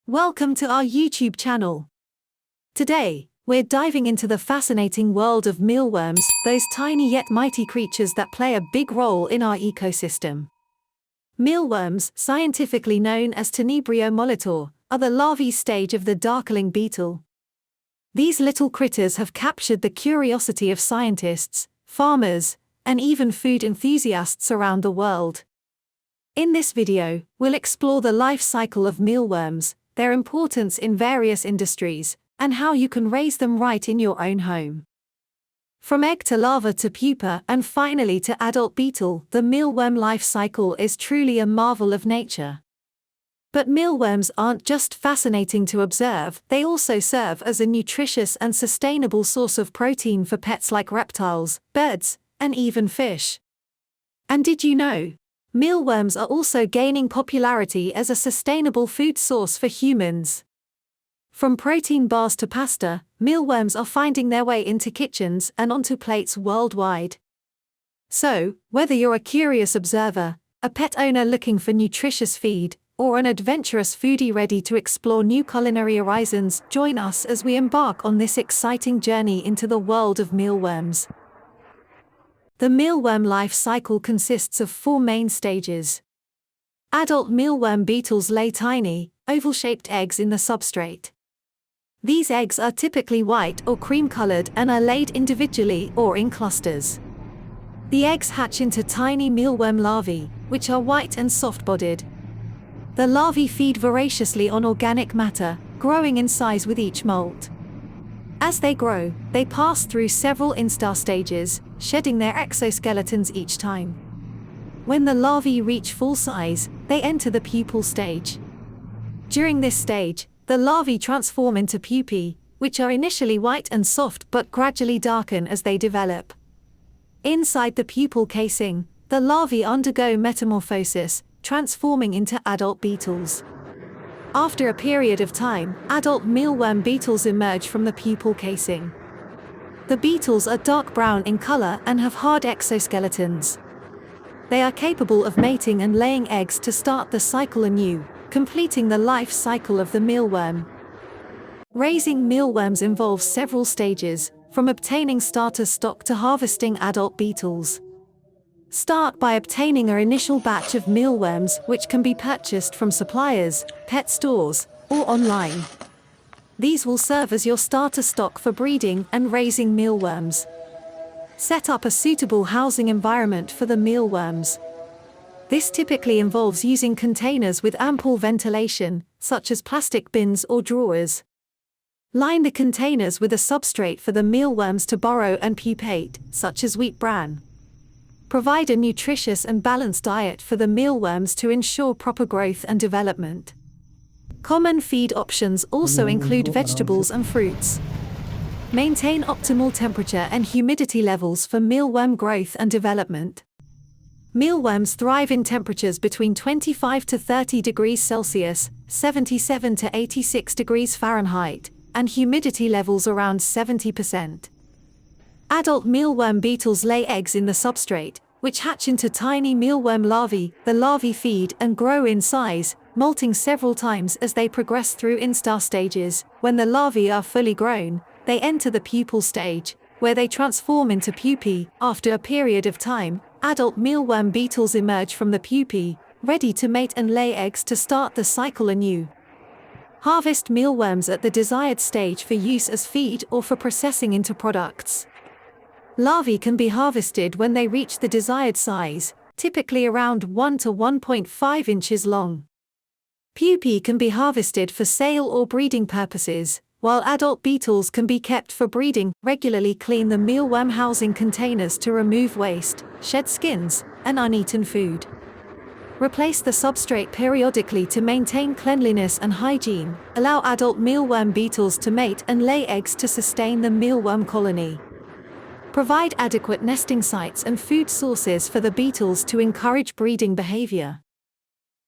Welcome to our YouTube channel. Today, we're diving into the fascinating world of mealworms, those tiny yet mighty creatures that play a big role in our ecosystem. Mealworms, scientifically known as Tenebrio molitor, are the larvae stage of the darkling beetle. These little critters have captured the curiosity of scientists, farmers, and even food enthusiasts around the world. In this video, we'll explore the life cycle of mealworms, their importance in various industries, and how you can raise them right in your own home. From egg to larva to pupa and finally to adult beetle, the mealworm life cycle is truly a marvel of nature. But mealworms aren't just fascinating to observe, they also serve as a nutritious and sustainable source of protein for pets like reptiles, birds, and even fish. And did you know? Mealworms are also gaining popularity as a sustainable food source for humans. From protein bars to pasta, mealworms are finding their way into kitchens and onto plates worldwide. So, whether you're a curious observer, a pet owner looking for nutritious feed, or an adventurous foodie ready to explore new culinary horizons, join us as we embark on this exciting journey into the world of mealworms. The mealworm life cycle consists of 4 main stages. Adult mealworm beetles lay tiny, oval-shaped eggs in the substrate. These eggs are typically white or cream-colored and are laid individually or in clusters. The eggs hatch into tiny mealworm larvae, which are white and soft-bodied. The larvae feed voraciously on organic matter, growing in size with each molt. As they grow, they pass through several instar stages, shedding their exoskeletons each time. When the larvae reach full size, they enter the pupal stage. During this stage, the larvae transform into pupae, which are initially white and soft but gradually darken as they develop. Inside the pupal casing, the larvae undergo metamorphosis, transforming into adult beetles. After a period of time, adult mealworm beetles emerge from the pupal casing. The beetles are dark brown in color and have hard exoskeletons. They are capable of mating and laying eggs to start the cycle anew, completing the life cycle of the mealworm. Raising mealworms involves several stages, from obtaining starter stock to harvesting adult beetles. Start by obtaining an initial batch of mealworms, which can be purchased from suppliers, pet stores, or online. These will serve as your starter stock for breeding and raising mealworms. Set up a suitable housing environment for the mealworms. This typically involves using containers with ample ventilation, such as plastic bins or drawers. Line the containers with a substrate for the mealworms to burrow and pupate, such as wheat bran. Provide a nutritious and balanced diet for the mealworms to ensure proper growth and development. Common feed options also include vegetables and fruits. Maintain optimal temperature and humidity levels for mealworm growth and development. Mealworms thrive in temperatures between 25 to 30 degrees Celsius, 77 to 86 degrees Fahrenheit, and humidity levels around 70%. Adult mealworm beetles lay eggs in the substrate, which hatch into tiny mealworm larvae. The larvae feed and grow in size, molting several times as they progress through instar stages. When the larvae are fully grown, they enter the pupal stage, where they transform into pupae. After a period of time, adult mealworm beetles emerge from the pupae, ready to mate and lay eggs to start the cycle anew. Harvest mealworms at the desired stage for use as feed or for processing into products. Larvae can be harvested when they reach the desired size, typically around 1 to 1.5 inches long. Pupae can be harvested for sale or breeding purposes, while adult beetles can be kept for breeding. Regularly clean the mealworm housing containers to remove waste, shed skins, and uneaten food. Replace the substrate periodically to maintain cleanliness and hygiene. Allow adult mealworm beetles to mate and lay eggs to sustain the mealworm colony. Provide adequate nesting sites and food sources for the beetles to encourage breeding behavior.